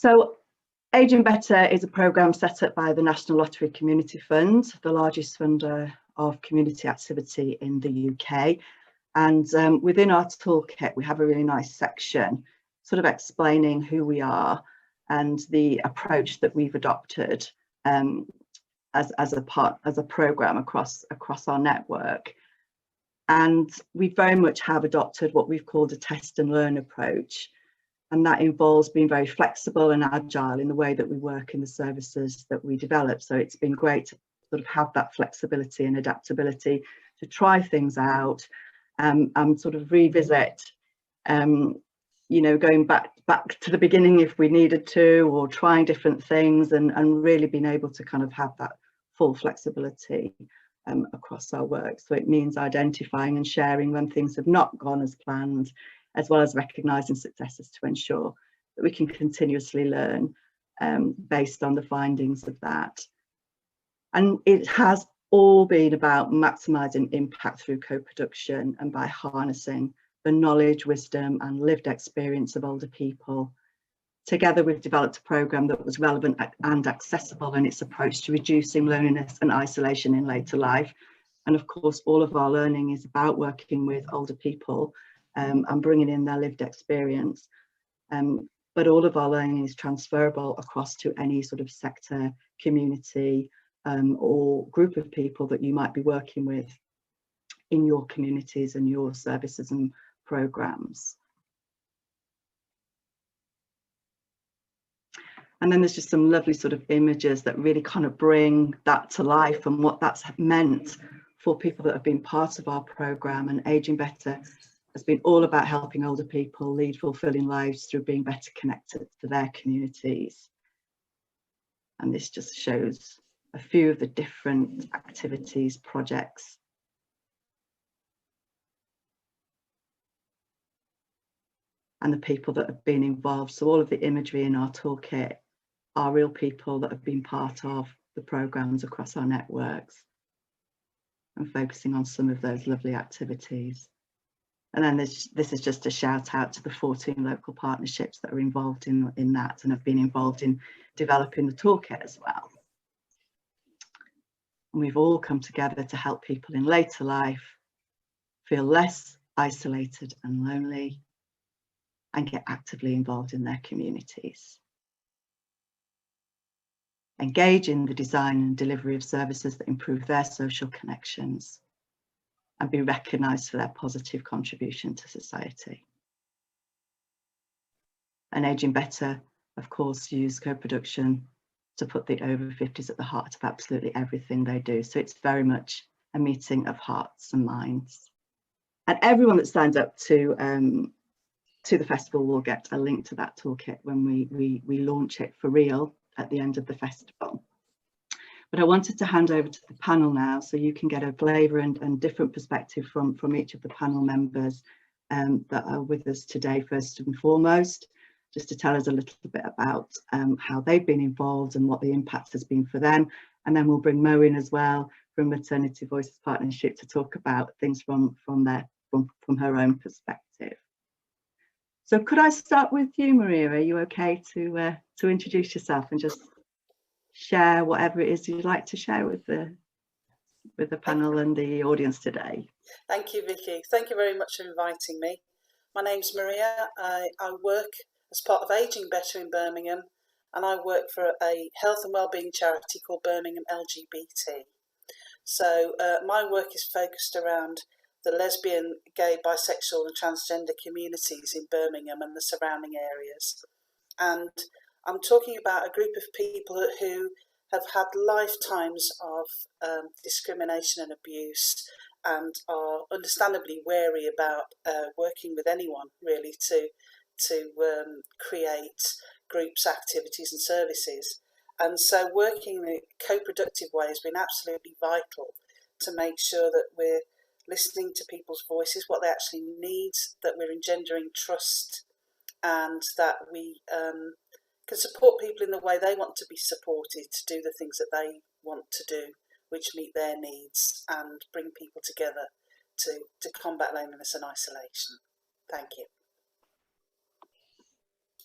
So Aging Better is a programme set up by the National Lottery Community Fund, the largest funder of community activity in the UK. And within our toolkit, we have a really nice section sort of explaining who we are and the approach that we've adopted as a programme across our network. And we very much have adopted what we've called a test and learn approach. And that involves being very flexible and agile in the way that we work in the services that we develop. So it's been great to sort of have that flexibility and adaptability to try things out and sort of revisit, going back to the beginning if we needed to, or trying different things and really being able to kind of have that full flexibility across our work. So it means identifying and sharing when things have not gone as planned, as well as recognising successes to ensure that we can continuously learn based on the findings of that. And it has all been about maximising impact through co-production and by harnessing the knowledge, wisdom and lived experience of older people. Together, we've developed a programme that was relevant and accessible in its approach to reducing loneliness and isolation in later life. And of course, all of our learning is about working with older people and bringing in their lived experience. But all of our learning is transferable across to any sort of sector, community, or group of people that you might be working with in your communities and your services and programmes. And then there's just some lovely sort of images that really kind of bring that to life and what that's meant for people that have been part of our programme. And Aging Better has been all about helping older people lead fulfilling lives through being better connected to their communities. And this just shows a few of the different activities, projects. And the people that have been involved. So all of the imagery in our toolkit are real people that have been part of the programmes across our networks and focusing on some of those lovely activities. And then this is just a shout out to the 14 local partnerships that are involved in that and have been involved in developing the toolkit as well. And we've all come together to help people in later life feel less isolated and lonely and get actively involved in their communities. Engage in the design and delivery of services that improve their social connections and be recognised for their positive contribution to society. And Aging Better, of course, use co-production to put the over 50s at the heart of absolutely everything they do. So it's very much a meeting of hearts and minds. And everyone that signs up to the festival will get a link to that toolkit when we launch it for real at the end of the festival. But I wanted to hand over to the panel now so you can get a flavour and different perspective from each of the panel members that are with us today, first and foremost, just to tell us a little bit about how they've been involved and what the impact has been for them. And then we'll bring Mo in as well from Maternity Voices Partnership to talk about things from her own perspective. So could I start with you, Maria? Are you okay to introduce yourself and just share whatever it is you'd like to share with the panel and the audience today? Thank you, Vicky. Thank you very much for inviting me. My name's Maria. I work as part of Aging Better in Birmingham, and I work for a health and wellbeing charity called Birmingham LGBT. So my work is focused around the lesbian, gay, bisexual and transgender communities in Birmingham and the surrounding areas. And I'm talking about a group of people who have had lifetimes of discrimination and abuse and are understandably wary about working with anyone really to create groups, activities and services. And so working in a co-productive way has been absolutely vital to make sure that we're listening to people's voices, what they actually need, that we're engendering trust, and that we can support people in the way they want to be supported to do the things that they want to do, which meet their needs and bring people together to combat loneliness and isolation. Thank you.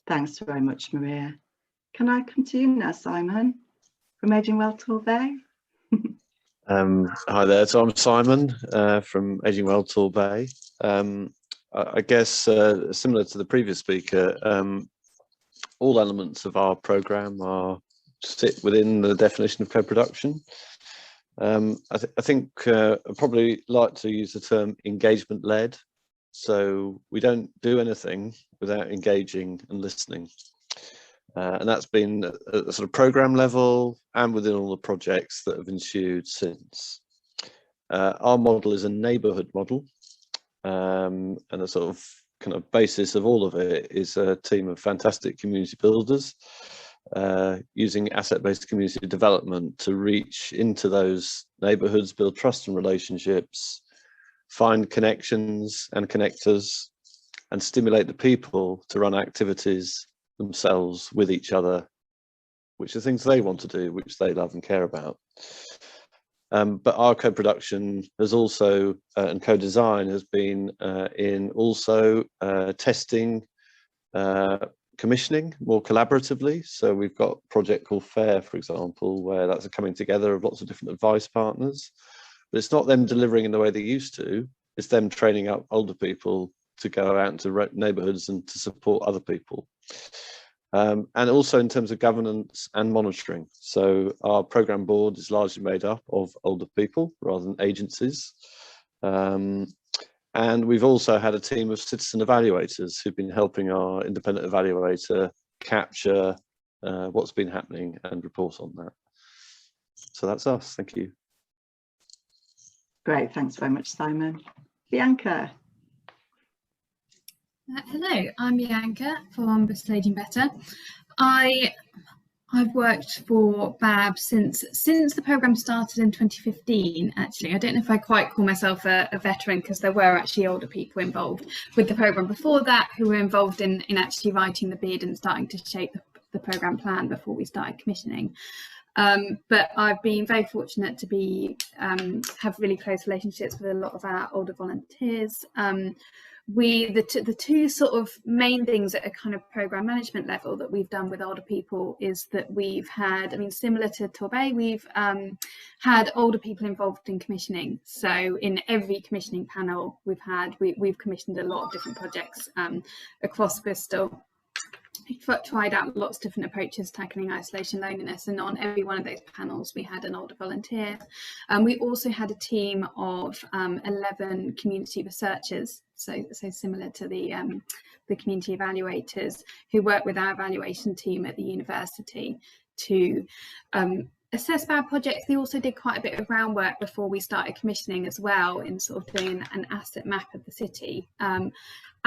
Thanks very much, Maria. Can I come to you now, Simon, from Aging Well Torbay? Hi there, so I'm Simon from Aging Well Torbay. I guess similar to the previous speaker, all elements of our programme sit within the definition of co-production. I think I'd probably like to use the term engagement-led. So we don't do anything without engaging and listening. And that's been at a sort of programme level and within all the projects that have ensued since. Our model is a neighbourhood model, and the sort of kind of basis of all of it is a team of fantastic community builders using asset-based community development to reach into those neighbourhoods, build trust and relationships, find connections and connectors, and stimulate the people to run activities themselves with each other, which are things they want to do, which they love and care about. But our co-production has also, and co-design has been in also testing, commissioning more collaboratively. So we've got a project called FAIR, for example, where that's a coming together of lots of different advice partners. But it's not them delivering in the way they used to, it's them training up older people to go out into neighbourhoods and to support other people. And also in terms of governance and monitoring. So our programme board is largely made up of older people rather than agencies. And we've also had a team of citizen evaluators who've been helping our independent evaluator capture what's been happening and report on that. So that's us, thank you. Great, thanks very much, Simon. Bianca. Hello, I'm Bianca from Bristol Aging Better. I've worked for BAB since the programme started in 2015, actually. I don't know if I quite call myself a veteran, because there were actually older people involved with the programme before that who were involved in actually writing the bid and starting to shape the programme plan before we started commissioning. But I've been very fortunate to be have really close relationships with a lot of our older volunteers. The two sort of main things at a kind of programme management level that we've done with older people is that we've had, I mean, similar to Torbay, we've had older people involved in commissioning. So in every commissioning panel we've commissioned a lot of different projects across Bristol. We've tried out lots of different approaches tackling isolation, loneliness, and on every one of those panels we had an older volunteer. We also had a team of 11 community researchers, so similar to the community evaluators, who work with our evaluation team at the university to assess our projects. They also did quite a bit of groundwork before we started commissioning as well, in sort of doing an asset map of the city.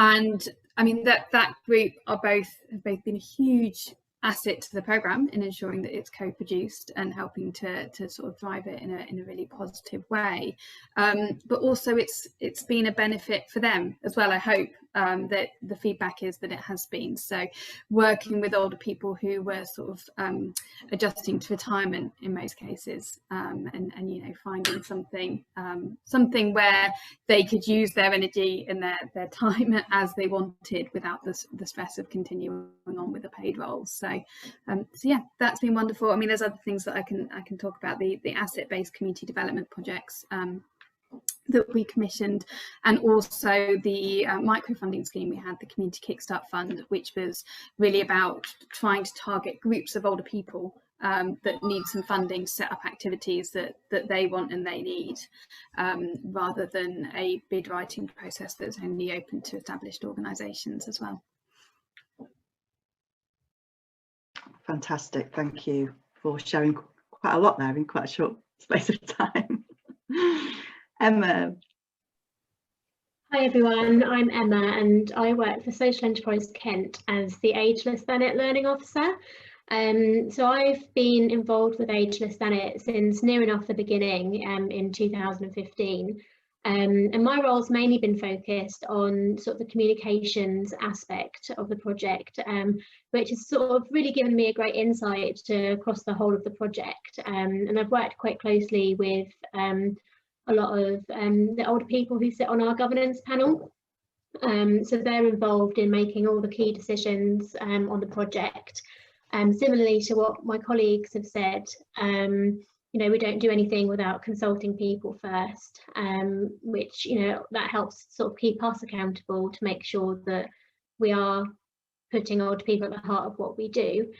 And I mean, that group have both been a huge asset to the programme in ensuring that it's co-produced and helping to sort of drive it in a really positive way. But also it's been a benefit for them as well, I hope. That the feedback is that it has been. So working with older people who were sort of adjusting to retirement in most cases, and you know, finding something where they could use their energy and their time as they wanted without the stress of continuing on with a paid role. So yeah, that's been wonderful. I mean, there's other things that I can talk about, the asset-based community development projects that we commissioned, and also the microfunding scheme we had, the Community Kickstart Fund, which was really about trying to target groups of older people that need some funding to set up activities that they want and they need, rather than a bid writing process that's only open to established organisations as well. Fantastic, thank you for sharing quite a lot there in quite a short space of time. Emma. Hi everyone, I'm Emma and I work for Social Enterprise Kent as the Ageless Thanet Learning Officer. So I've been involved with Ageless Thanet since near enough the beginning in 2015. And my role's mainly been focused on sort of the communications aspect of the project, which has sort of really given me a great insight across the whole of the project. And I've worked quite closely with a lot of the older people who sit on our governance panel. So they're involved in making all the key decisions on the project. Similarly to what my colleagues have said, you know, we don't do anything without consulting people first, which, you know, that helps sort of keep us accountable to make sure that we are putting older people at the heart of what we do.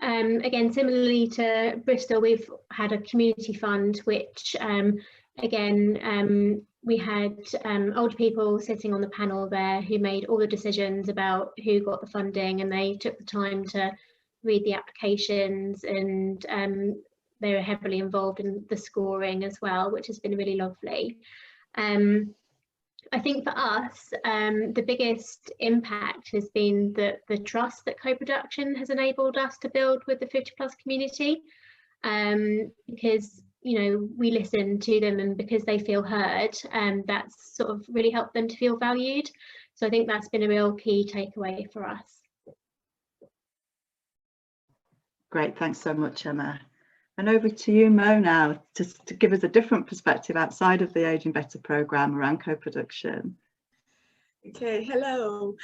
Again, similarly to Bristol, we've had a community fund, which again, we had older people sitting on the panel there who made all the decisions about who got the funding, and they took the time to read the applications, and they were heavily involved in the scoring as well, which has been really lovely. I think for us, the biggest impact has been the trust that co-production has enabled us to build with the 50+ community, because, you know, we listen to them, and because they feel heard, that's sort of really helped them to feel valued. So I think that's been a real key takeaway for us. Great, thanks so much, Emma. And over to you, Mo, now, just to give us a different perspective outside of the Aging Better programme around co-production. Okay, hello.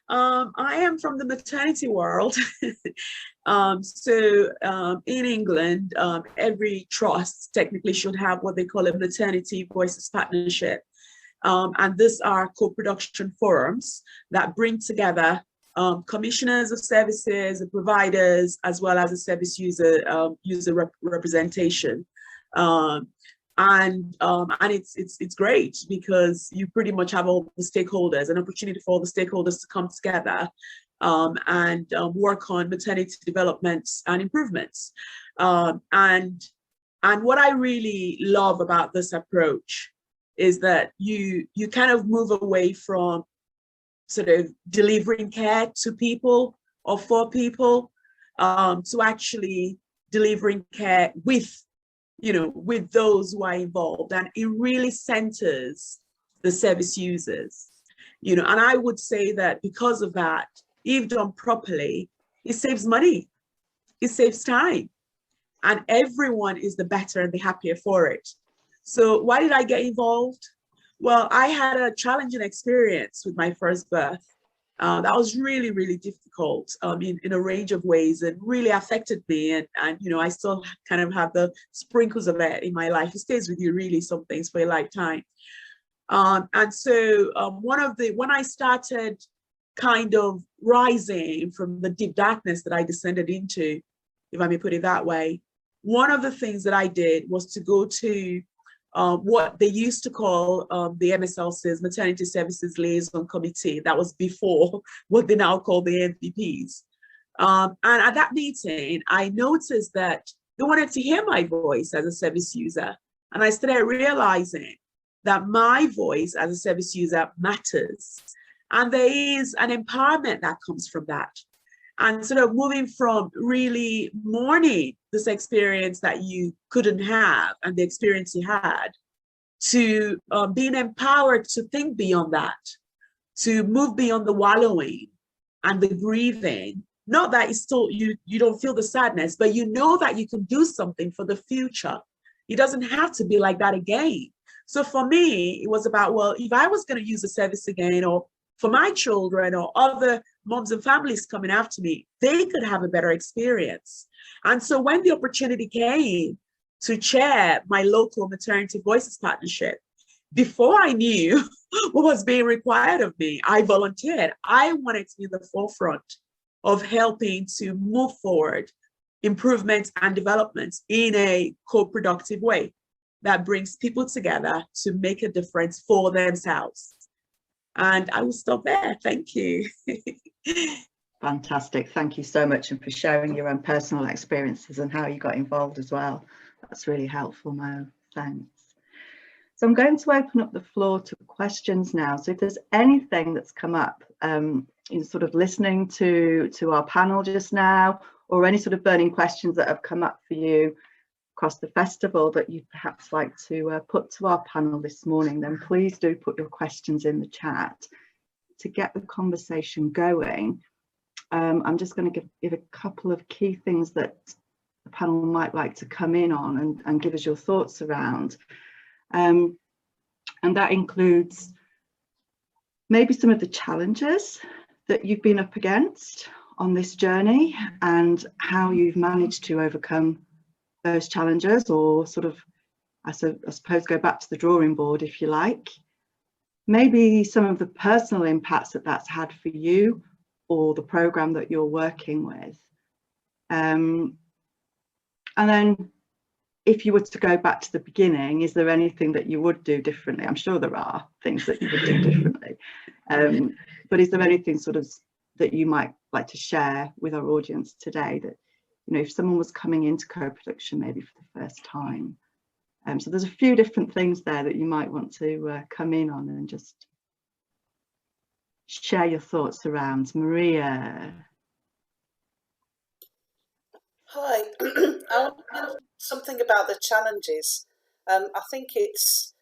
I am from the maternity world. In England, every trust technically should have what they call a maternity voices partnership. And these are co-production forums that bring together commissioners of services, the providers, as well as a service user representation. And it's great because you pretty much have all the stakeholders, an opportunity for all the stakeholders to come together and work on maternity developments and improvements. And what I really love about this approach is that you kind of move away from sort of delivering care to people or for people to actually delivering care with, you know, with those who are involved, and it really centers the service users, you know. And I would say that because of that, if done properly, it saves money, it saves time, and everyone is the better and the happier for it. So why did I get involved? Well, I had a challenging experience with my first birth. That was really, really difficult in a range of ways, and really affected me. And you know, I still kind of have the sprinkles of it in my life. It stays with you, really, some things for a lifetime. And so when I started kind of rising from the deep darkness that I descended into, if I may put it that way, one of the things that I did was to go to what they used to call the MSLC's Maternity Services Liaison Committee. That was before what they now call the MPPs. And at that meeting, I noticed that they wanted to hear my voice as a service user. And I started realizing that my voice as a service user matters. And there is an empowerment that comes from that. And sort of moving from really mourning this experience that you couldn't have and the experience you had, to being empowered to think beyond that, to move beyond the wallowing and the grieving. Not that it's still, you don't feel the sadness, but you know that you can do something for the future. It doesn't have to be like that again. So for me, it was about, well, if I was going to use a service again, or for my children or other moms and families coming after me, they could have a better experience. And so when the opportunity came to chair my local maternity voices partnership, before I knew what was being required of me, I volunteered. I wanted to be in the forefront of helping to move forward improvements and developments in a co-productive way that brings people together to make a difference for themselves. And I will stop there. Thank you. Fantastic. Thank you so much, and for sharing your own personal experiences and how you got involved as well. That's really helpful, Mo. Thanks. So I'm going to open up the floor to questions now. So if there's anything that's come up in sort of listening to our panel just now, or any sort of burning questions that have come up for you across the festival that you'd perhaps like to put to our panel this morning, then please do put your questions in the chat to get the conversation going. I'm just going to give a couple of key things that the panel might like to come in on and give us your thoughts around. And that includes maybe some of the challenges that you've been up against, on this journey and how you've managed to overcome those challenges, or sort of, I suppose, go back to the drawing board, if you like. Maybe some of the personal impacts that that's had for you or the program that you're working with. And then if you were to go back to the beginning, is there anything that you would do differently? I'm sure there are things that you would do differently. But is there anything sort of that you might like to share with our audience today, that, you know, if someone was coming into co-production maybe for the first time? So there's a few different things there that you might want to come in on and just share your thoughts around. Maria. Hi, I want to know something about the challenges. I think it's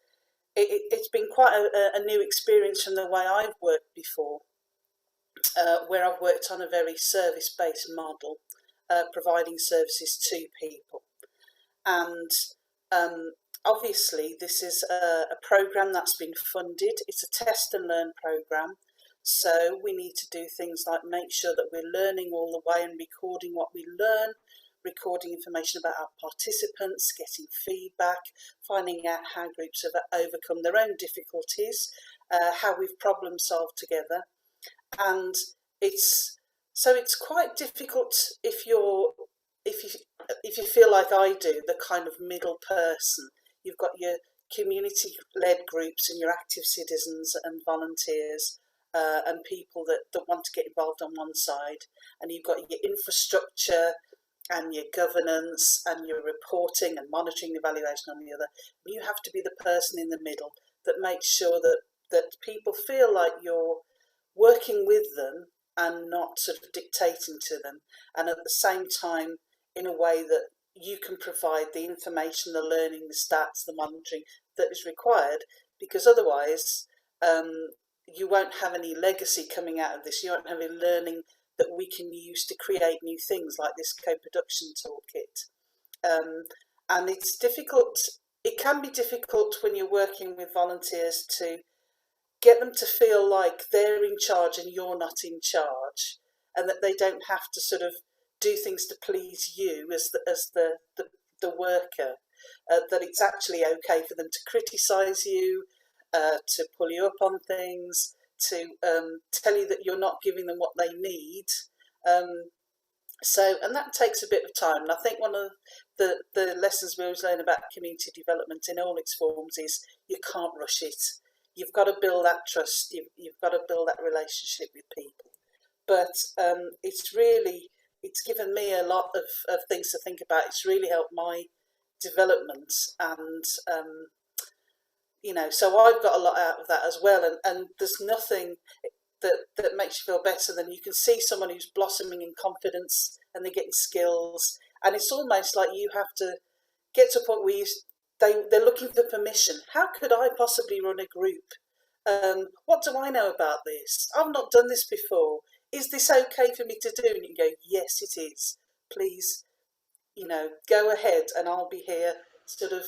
been quite a new experience from the way I've worked before, where I've worked on a very service-based model, providing services to people. And obviously this is a programme that's been funded. It's a test and learn programme. So we need to do things like make sure that we're learning all the way and recording what we learn, recording information about our participants, getting feedback, finding out how groups have overcome their own difficulties, how we've problem solved together. And it's quite difficult if you feel like I do, the kind of middle person. You've got your community-led groups and your active citizens and volunteers, and people that want to get involved on one side, and you've got your infrastructure and your governance and your reporting and monitoring and evaluation on the other. You have to be the person in the middle that makes sure that people feel like you're working with them and not sort of dictating to them, and at the same time in a way that you can provide the information, the learning, the stats, the monitoring that is required, because otherwise you won't have any legacy coming out of this. You won't have any learning that we can use to create new things like this co-production toolkit. And it's difficult, it can be difficult when you're working with volunteers to get them to feel like they're in charge and you're not in charge, and that they don't have to sort of do things to please you as the worker, that it's actually okay for them to criticise you, to pull you up on things, to tell you that you're not giving them what they need. And that takes a bit of time. And I think one of the lessons we always learn about community development in all its forms is you can't rush it. You've got to build that trust. You've got to build that relationship with people. But it's given me a lot of things to think about. It's really helped my development, and so I've got a lot out of that as well. And there's nothing that makes you feel better than you can see someone who's blossoming in confidence and they're getting skills, and it's almost like you have to get to a point where they're looking for permission. How could I possibly run a group? What do I know about this? I've not done this before. Is this okay for me to do? And you can go, yes, it is. Please, go ahead, and I'll be here sort of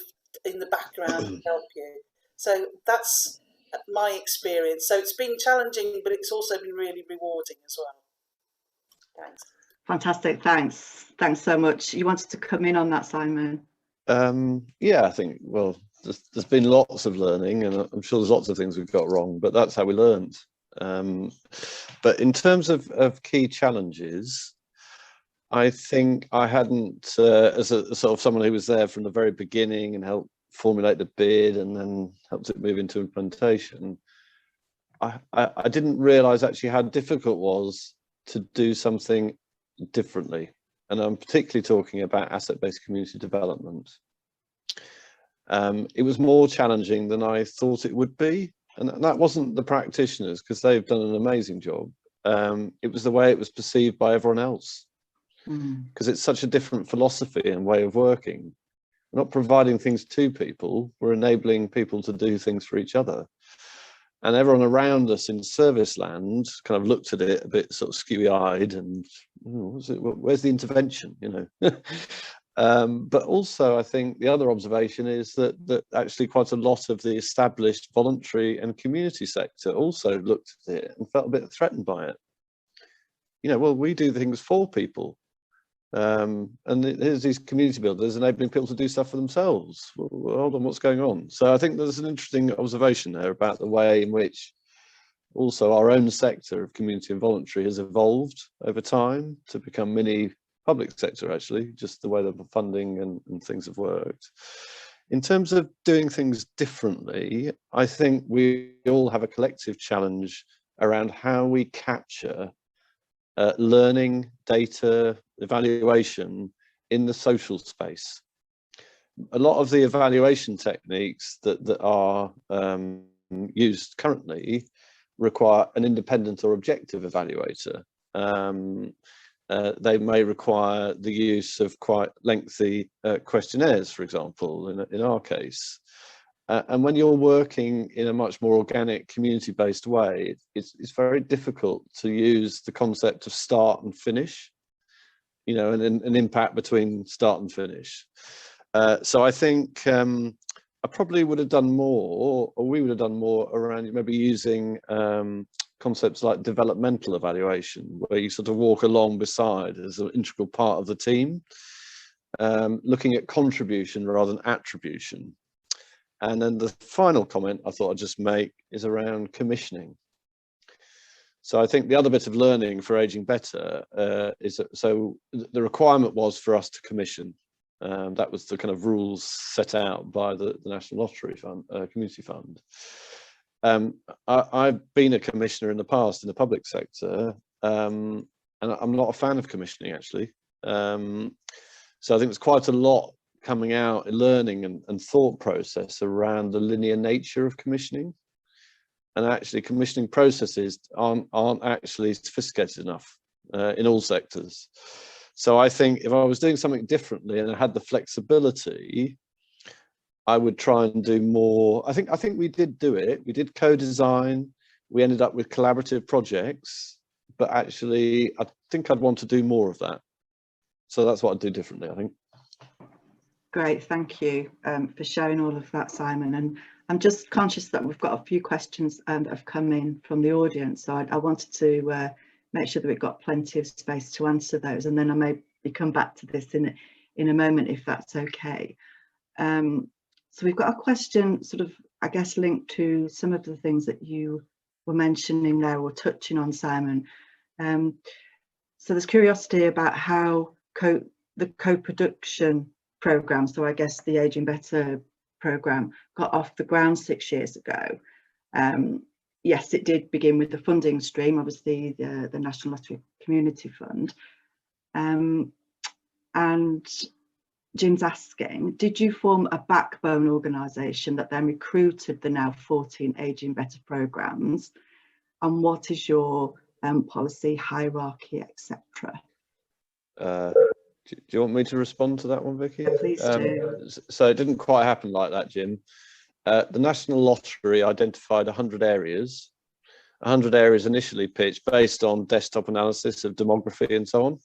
in the background to help you. So that's my experience. So it's been challenging, but it's also been really rewarding as well. Thanks. Fantastic. Thanks so much. You wanted to come in on that, Simon? Yeah, I think, well, there's been lots of learning, and I'm sure there's lots of things we've got wrong, but that's how we learned. But in terms of key challenges, I think I hadn't, as a sort of someone who was there from the very beginning and helped formulate the bid and then helped it move into implementation, I didn't realise actually how difficult it was to do something differently. And I'm particularly talking about asset-based community development. It was more challenging than I thought it would be. And that wasn't the practitioners, because they've done an amazing job. It was the way it was perceived by everyone else, because it's such a different philosophy and way of working. We're not providing things to people, we're enabling people to do things for each other. And everyone around us in service land kind of looked at it a bit sort of skewy-eyed and, where's the intervention, But also, I think the other observation is that actually quite a lot of the established voluntary and community sector also looked at it and felt a bit threatened by it. you know, well, we do things for people. And here's these community builders enabling people to do stuff for themselves. Well, hold on, what's going on? So I think there's an interesting observation there about the way in which also our own sector of community and voluntary has evolved over time to become mini public sector, actually, just the way that the funding and things have worked. In terms of doing things differently, I think we all have a collective challenge around how we capture learning, data, evaluation in the social space. A lot of the evaluation techniques that are used currently require an independent or objective evaluator. They may require the use of quite lengthy questionnaires, for example, in our case. And when you're working in a much more organic, community-based way, it's very difficult to use the concept of start and finish, you know, and an impact between start and finish. So I think I probably would have done more, or we would have done more around maybe using concepts like developmental evaluation, where you sort of walk along beside as an integral part of the team, looking at contribution rather than attribution. And then the final comment I thought I'd just make is around commissioning. So I think the other bit of learning for Aging Better is that, so the requirement was for us to commission. That was the kind of rules set out by the National Lottery Fund, Community Fund. I've been a commissioner in the past in the public sector, and I'm not a fan of commissioning, actually. So I think there's quite a lot coming out in learning and thought process around the linear nature of commissioning. And actually commissioning processes aren't actually sophisticated enough in all sectors. So I think if I was doing something differently and I had the flexibility, I would try and do more. I think we did do it. We did co-design. We ended up with collaborative projects, but actually I think I'd want to do more of that. So that's what I'd do differently, I think. Great, thank you for sharing all of that, Simon. And I'm just conscious that we've got a few questions that have come in from the audience. So I wanted to make sure that we've got plenty of space to answer those. And then I may come back to this in a moment, if that's okay. So we've got a question sort of, I guess, linked to some of the things that you were mentioning there or touching on, Simon. So there's curiosity about how the co-production programme, so I guess the Aging Better programme, got off the ground 6 years ago. Yes, it did begin with the funding stream, obviously the National Lottery Community Fund. And Jim's asking, did you form a backbone organisation that then recruited the now 14 Aging Better programmes? And what is your policy, hierarchy, etc.? Do you want me to respond to that one, Vicky? Yeah, please do. So it didn't quite happen like that, Jim. The National Lottery identified 100 areas. 100 areas initially pitched based on desktop analysis of demography and so on.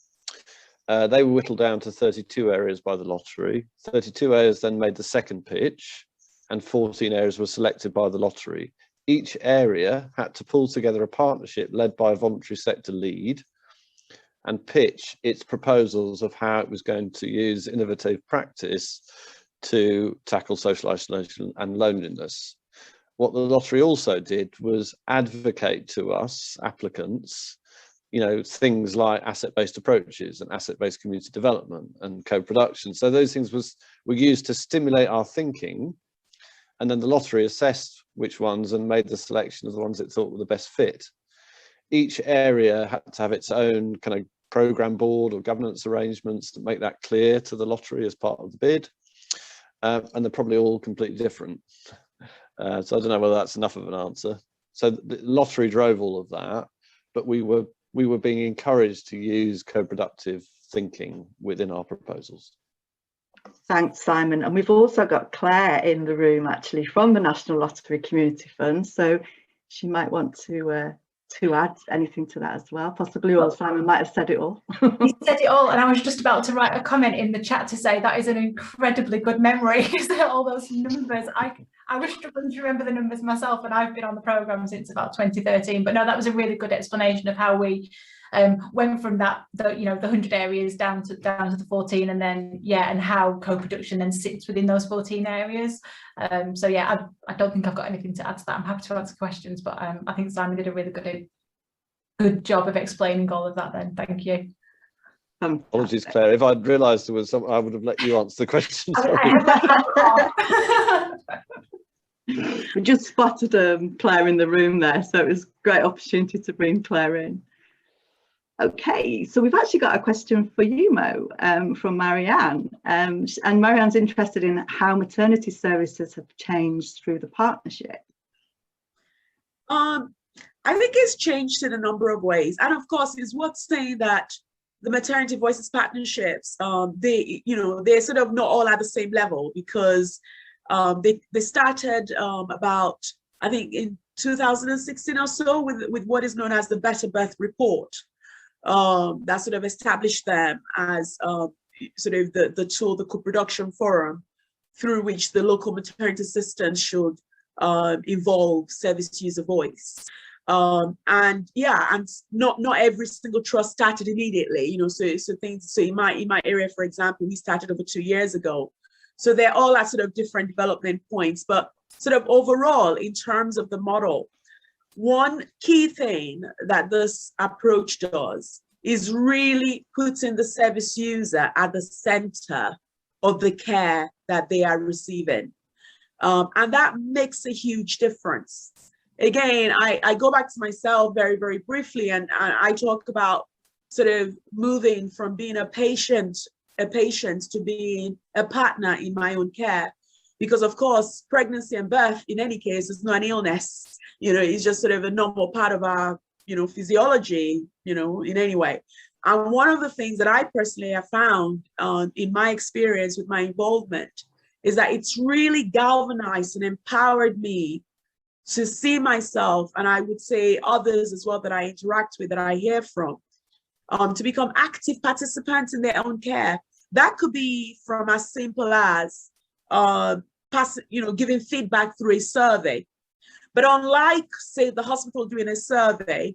They were whittled down to 32 areas by the lottery. 32 areas then made the second pitch, and 14 areas were selected by the lottery. Each area had to pull together a partnership led by a voluntary sector lead and pitch its proposals of how it was going to use innovative practice to tackle social isolation and loneliness. What the lottery also did was advocate to us applicants, you know, things like asset-based approaches and asset-based community development and co-production. So those things were used to stimulate our thinking, and then the lottery assessed which ones and made the selection of the ones it thought were the best fit. Each area had to have its own kind of program board or governance arrangements to make that clear to the lottery as part of the bid. And they're probably all completely different. So I don't know whether that's enough of an answer. So the lottery drove all of that, but we were being encouraged to use co-productive thinking within our proposals. Thanks, Simon. And we've also got Claire in the room, actually, from the National Lottery Community Fund. So she might want to add anything to that as well, possibly, or Simon might have said it all. He said it all, and I was just about to write a comment in the chat to say that is an incredibly good memory. All those numbers, I was struggling to remember the numbers myself, and I've been on the programme since about 2013. But no, that was a really good explanation of how we went from the 100 areas down to the 14, and then and how co-production then sits within those 14 areas. So yeah, I don't think I've got anything to add to that. I'm happy to answer questions, but I think Simon did a really good job of explaining all of that then. Thank you. Apologies, Claire. If I'd realised there was something, I would have let you answer the question. We just spotted Claire in the room there, so it was a great opportunity to bring Claire in. Okay, so we've actually got a question for you, Mo, from Marianne. And Marianne's interested in how maternity services have changed through the partnership. I think it's changed in a number of ways. And of course, it's worth saying that the Maternity Voices partnerships, they're sort of not all at the same level, because they started about, I think, in 2016 or so with what is known as the Better Birth Report. That sort of established them as sort of the tool, the co-production forum through which the local maternity assistants should involve service user voice. And not every single trust started immediately, so in my area, for example, we started over 2 years ago. So they're all at sort of different development points, but sort of overall, in terms of the model, one key thing that this approach does is really putting the service user at the center of the care that they are receiving. And that makes a huge difference. Again, I go back to myself very, very briefly, and I talk about sort of moving from being a patient to being a partner in my own care. Because of course, pregnancy and birth in any case is not an illness, it's just sort of a normal part of our, physiology, in any way. And one of the things that I personally have found in my experience with my involvement is that it's really galvanized and empowered me to see myself, and I would say others as well that I interact with, that I hear from, to become active participants in their own care. That could be from as simple as giving feedback through a survey. But unlike, say, the hospital doing a survey,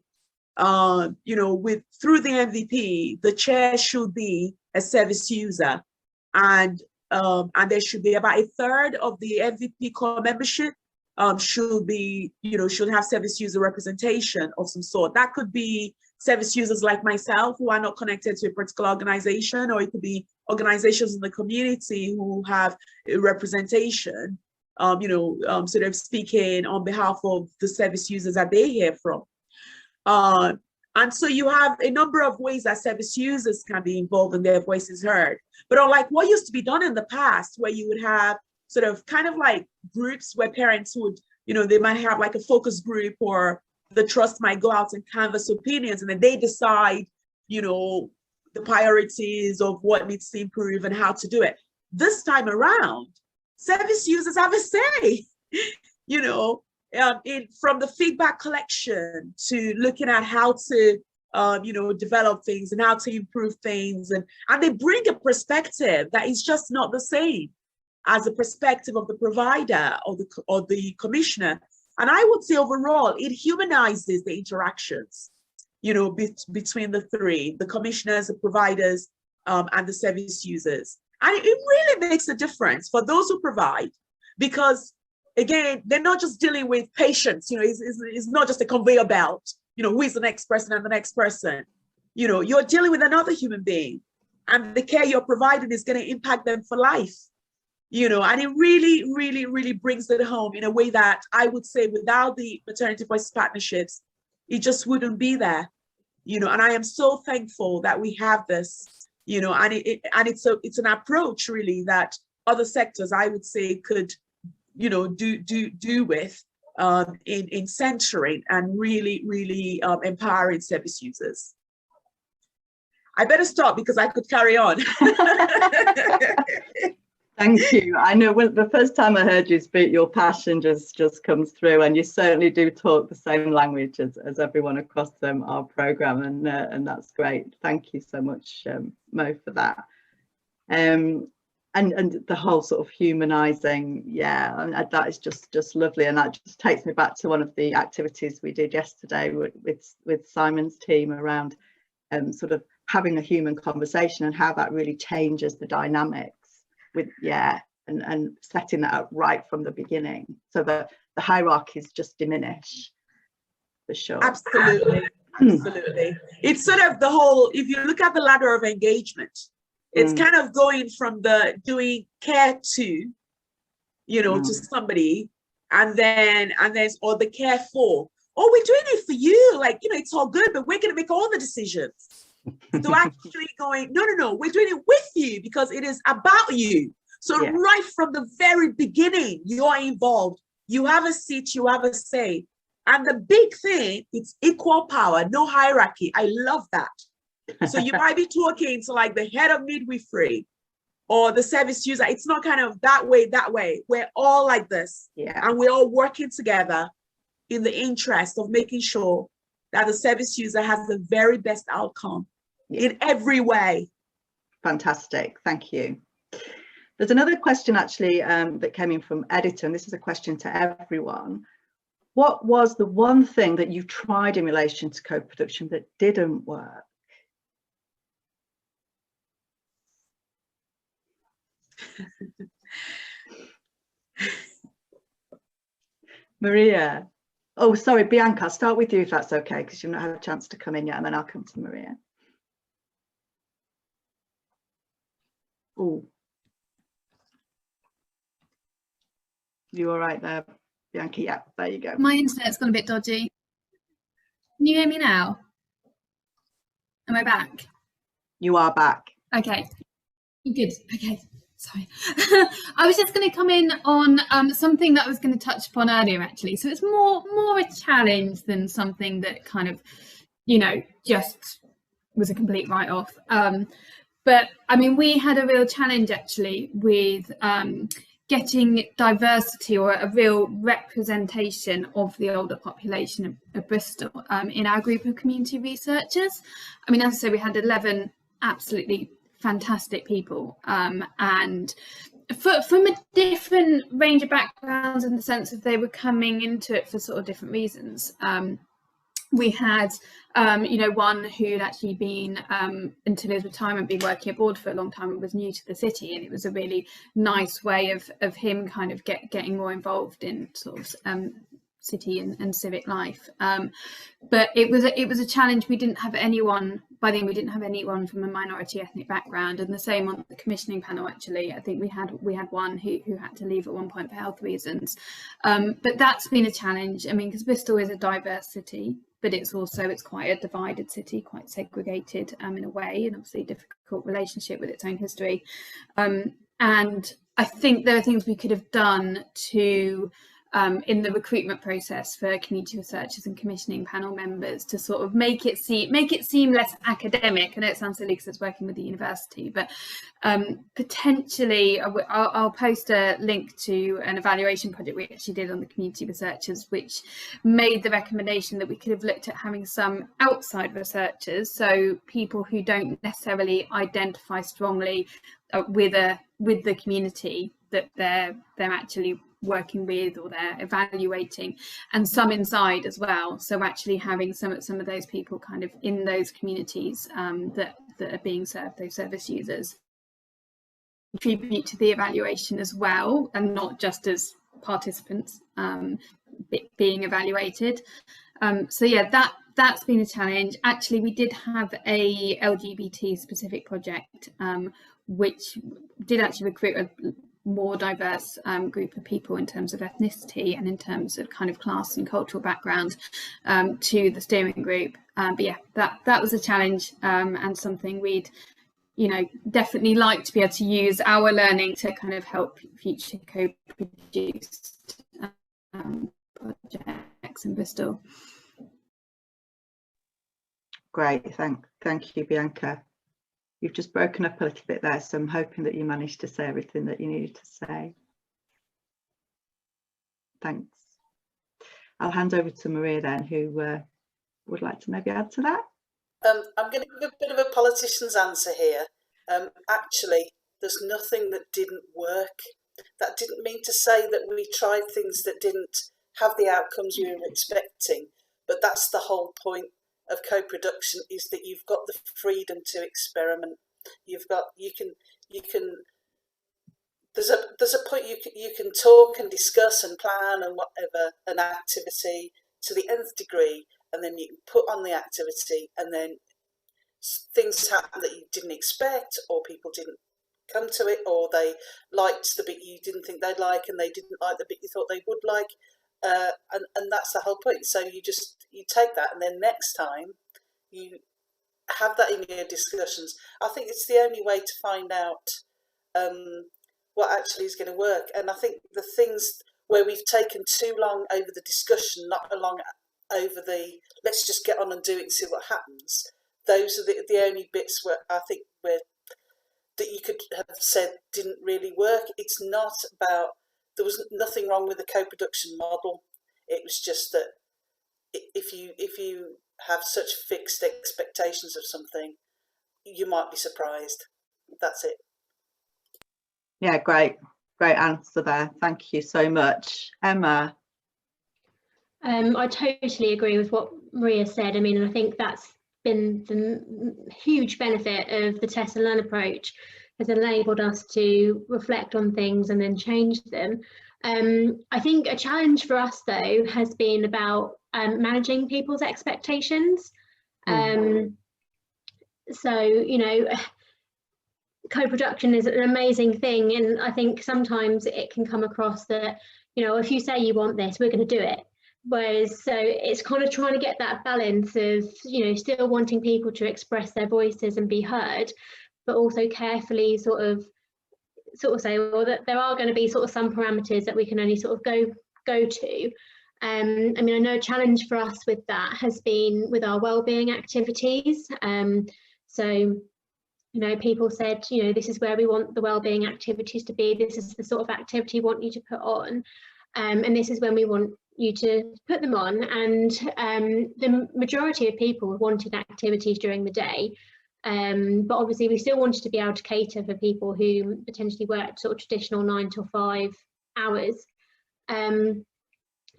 through the MVP, the chair should be a service user, and there should be about a third of the MVP core membership should have service user representation of some sort. That could be service users like myself who are not connected to a particular organization, or it could be organizations in the community who have a representation, sort of speaking on behalf of the service users that they hear from. And so you have a number of ways that service users can be involved and their voices heard. But unlike what used to be done in the past, where you would have sort of kind of like groups where parents would, they might have like a focus group, or the trust might go out and canvass opinions, and then they decide, the priorities of what needs to improve and how to do it. This time around, service users have a say, from the feedback collection to looking at how to, develop things and how to improve things. And they bring a perspective that is just not the same as the perspective of the provider or the commissioner. And I would say overall, it humanizes the interactions, between the three, the commissioners, the providers, and the service users. And it really makes a difference for those who provide, because again, they're not just dealing with patients, it's not just a conveyor belt, who is the next person and the next person. You're dealing with another human being, and the care you're providing is going to impact them for life. And it really, really, really brings it home in a way that I would say without the Maternity Voices partnerships, it just wouldn't be there. And I am so thankful that we have this, and it's an approach really that other sectors, I would say, could, do with in centering and really, really empowering service users. I better stop because I could carry on. Thank you. I know when the first time I heard you speak, your passion just comes through, and you certainly do talk the same language as everyone across our programme, and that's great. Thank you so much, Mo, for that. And the whole sort of humanising, that is just lovely, and that just takes me back to one of the activities we did yesterday with Simon's team around sort of having a human conversation, and how that really changes the dynamics with, and setting that up right from the beginning, so that the hierarchies just diminish, for sure. Absolutely. Absolutely. It's sort of the whole, if you look at the ladder of engagement, it's kind of going from the doing care to, you know, to somebody, and then, or the care for, oh, we're doing it for you. Like, you know, it's all good, but we're going to make all the decisions. So actually going, no, we're doing it with you because it is about you. So right from the very beginning, you're involved. You have a seat, you have a say. And the big thing, it's equal power, no hierarchy. I love that. So you might be talking to like the head of midwifery or the service user. It's not kind of that way. We're all like this. And we're all working together in the interest of making sure that the service user has the very best outcome in every way. Fantastic. Thank you. There's another question actually that came in from Editor, and this is a question to everyone. What was the one thing that you tried in relation to co-production that didn't work? Maria. Oh, sorry, Bianca, I'll start with you if that's okay, because you've not had a chance to come in yet, and then I'll come to Maria. Oh. You all right there, Bianca? Yeah, there you go. My internet's gone a bit dodgy. Can you hear me now? Am I back? You are back. Okay, good. Okay, sorry. I was just going to come in on something that I was going to touch upon earlier, actually. So it's more a challenge than something that kind of, you know, just was a complete write-off. But I mean, we had a real challenge actually with getting diversity or a real representation of the older population of Bristol in our group of community researchers. I mean, as I say, we had 11 absolutely fantastic people, and from a different range of backgrounds, in the sense that they were coming into it for sort of different reasons. We had, you know, one who'd actually been, until his retirement, been working abroad for a long time and was new to the city, and it was a really nice way of him kind of getting more involved in sort of city and civic life. But it was a challenge. We didn't have anyone, by then we didn't have anyone from a minority ethnic background, and the same on the commissioning panel actually. I think we had one who had to leave at one point for health reasons. But that's been a challenge. I mean, because Bristol is a diverse city, but it's quite a divided city, quite segregated in a way, and obviously a difficult relationship with its own history. And I think there are things we could have done to in the recruitment process for community researchers and commissioning panel members to sort of make it seem less academic. I know it sounds silly because it's working with the university, but potentially I'll post a link to an evaluation project we actually did on the community researchers, which made the recommendation that we could have looked at having some outside researchers, so people who don't necessarily identify strongly with the community that they're actually working with or they're evaluating, and some inside as well. So actually having some of those people kind of in those communities that are being served, those service users, contribute to the evaluation as well, and not just as participants being evaluated. So yeah, that's been a challenge. Actually, we did have a LGBT specific project which did actually recruit a more diverse group of people in terms of ethnicity and in terms of kind of class and cultural background to the steering group. But yeah, that was a challenge, and something we'd, you know, definitely like to be able to use our learning to kind of help future co-produced projects in Bristol. Great, thank you, Bianca. You've just broken up a little bit there, so I'm hoping that you managed to say everything that you needed to say. Thanks. I'll hand over to Maria then, who would like to maybe add to that. I'm going to give a bit of a politician's answer here. Actually, there's nothing that didn't work. That didn't mean to say that we tried things that didn't have the outcomes we were expecting, but that's the whole point. of co-production is that you've got the freedom to experiment. You can. There's a point you can talk and discuss and plan and whatever an activity to the nth degree, and then you can put on the activity, and then things happen that you didn't expect, or people didn't come to it, or they liked the bit you didn't think they'd like, and they didn't like the bit you thought they would like, and that's the whole point. So you take that, and then next time you have that in your discussions. I think it's the only way to find out what actually is going to work. And I think the things where we've taken too long over the discussion, not long over the let's just get on and do it and see what happens, those are the only bits where I think that you could have said didn't really work. It's not about, there was nothing wrong with the co-production model. It was just that if you have such fixed expectations of something, you might be surprised. That's it. Yeah, great answer there. Thank you so much. Emma? I totally agree with what Maria said. I mean, I think that's been the huge benefit of the test and learn approach, has enabled us to reflect on things and then change them. I think a challenge for us, though, has been about managing people's expectations. So, you know, co-production is an amazing thing, and I think sometimes it can come across that, you know, if you say you want this, we're going to do it. Whereas, so it's kind of trying to get that balance of, you know, still wanting people to express their voices and be heard, but also carefully sort of say, well, that there are going to be sort of some parameters that we can only sort of go to. I mean, I know a challenge for us with that has been with our wellbeing activities. So, you know, people said, you know, this is where we want the wellbeing activities to be. This is the sort of activity we want you to put on. And this is when we want you to put them on. And the majority of people wanted activities during the day. But obviously we still wanted to be able to cater for people who potentially worked sort of traditional 9 to 5 hours. And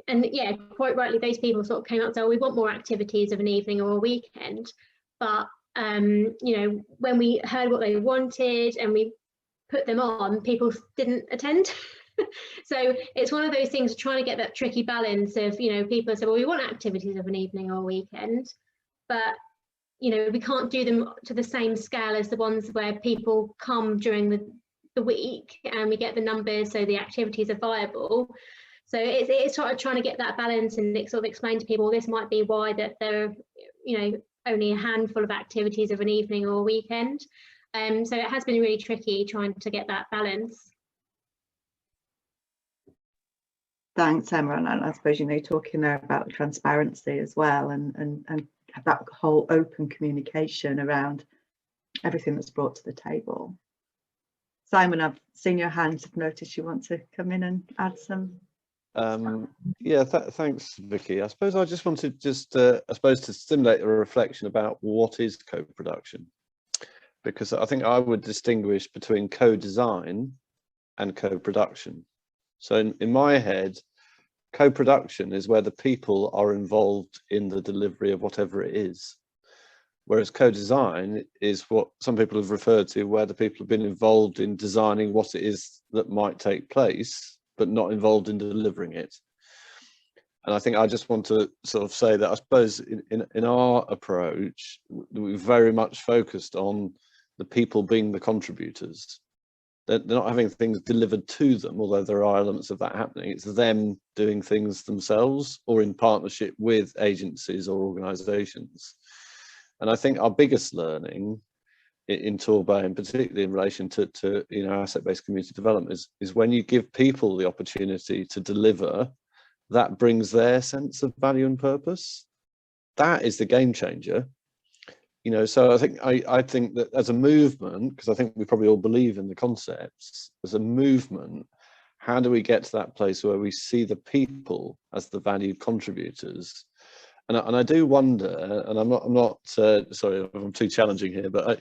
yeah, quite rightly, those people sort of came up and said, oh, we want more activities of an evening or a weekend. But you know, when we heard what they wanted and we put them on, people didn't attend. So it's one of those things, trying to get that tricky balance of, you know, people say, well, we want activities of an evening or weekend, but, you know, we can't do them to the same scale as the ones where people come during the week and we get the numbers so the activities are viable. So it's sort of trying to get that balance and sort of explain to people this might be why that there are, you know, only a handful of activities of an evening or a weekend. So it has been really tricky trying to get that balance. Thanks, Emma. And I suppose, you know, talking there about transparency as well, and that whole open communication around everything that's brought to the table. Simon, I've seen your hands. I've noticed you want to come in and add some. Yeah, thanks, Vicky. I suppose I just wanted to stimulate a reflection about what is co-production, because I think I would distinguish between co-design and co-production. So in my head, co-production is where the people are involved in the delivery of whatever it is, whereas co-design is what some people have referred to, where the people have been involved in designing what it is that might take place, but not involved in delivering it. And I think I just want to sort of say that I suppose in our approach, we've very much focused on the people being the contributors. They're not having things delivered to them, although there are elements of that happening. It's them doing things themselves or in partnership with agencies or organisations. And I think our biggest learning in Torbay, and particularly in relation to you know, asset-based community development, is when you give people the opportunity to deliver, that brings their sense of value and purpose. That is the game changer. You know, so I think that as a movement, because I think we probably all believe in the concepts, as a movement, how do we get to that place where we see the people as the valued contributors? And I do wonder, and I'm not sorry if I'm too challenging here, but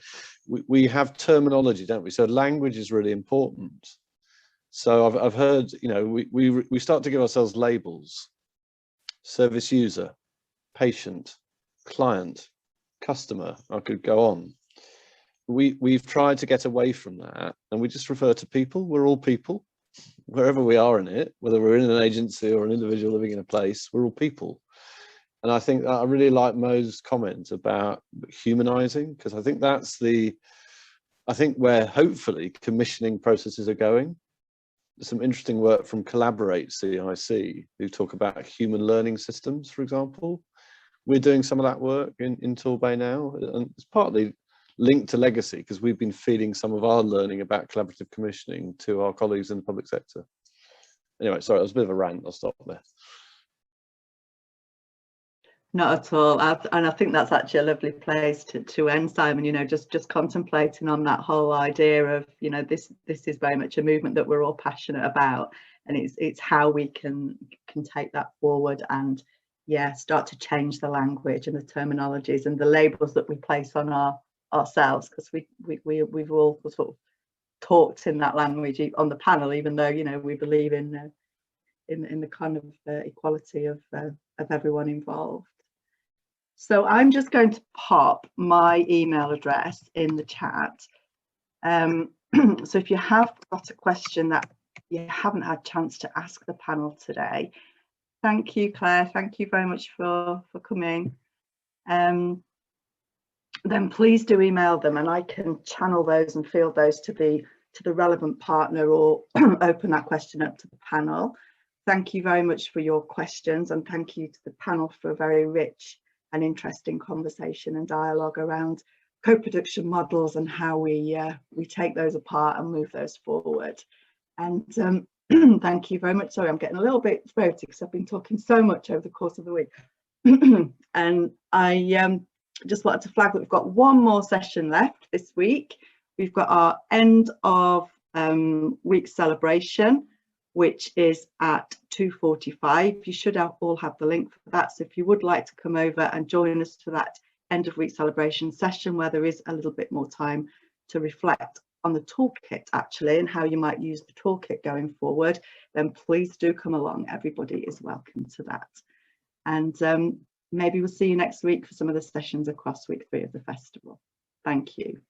we have terminology, don't we? So language is really important. So I've heard, you know, we start to give ourselves labels: service user, patient, client, customer, I could go on. We've tried to get away from that, and we just refer to people. We're all people, wherever we are in it, whether we're in an agency or an individual living in a place, we're all people. And I think that I really like Mo's comment about humanizing, because I think that's where hopefully commissioning processes are going. There's some interesting work from Collaborate CIC, who talk about human learning systems, for example. We're doing some of that work in Torbay now, and it's partly linked to legacy, because we've been feeding some of our learning about collaborative commissioning to our colleagues in the public sector. Anyway, sorry, that was a bit of a rant. I'll stop there. Not at all. And I think that's actually a lovely place to end, Simon. You know, just contemplating on that whole idea of, you know, this is very much a movement that we're all passionate about, and it's how we can take that forward and, yeah, start to change the language and the terminologies and the labels that we place on ourselves, because we've all sort of talked in that language on the panel, even though, you know, we believe in the kind of equality of everyone involved. So I'm just going to pop my email address in the chat. So if you have got a question that you haven't had a chance to ask the panel today, thank you, Claire. Thank you very much for coming. Then please do email them, and I can channel those and field those to the relevant partner, or open that question up to the panel. Thank you very much for your questions, and thank you to the panel for a very rich and interesting conversation and dialogue around co-production models and how we take those apart and move those forward. And thank you very much. Sorry, I'm getting a little bit throaty because I've been talking so much over the course of the week. And I just wanted to flag that we've got one more session left this week. We've got our end of week celebration, which is at 2:45. You should all have the link for that. So if you would like to come over and join us for that end of week celebration session, where there is a little bit more time to reflect on the toolkit actually, and how you might use the toolkit going forward, then please do come along. Everybody is welcome to that. And maybe we'll see you next week for some of the sessions across week 3 of the festival. Thank you.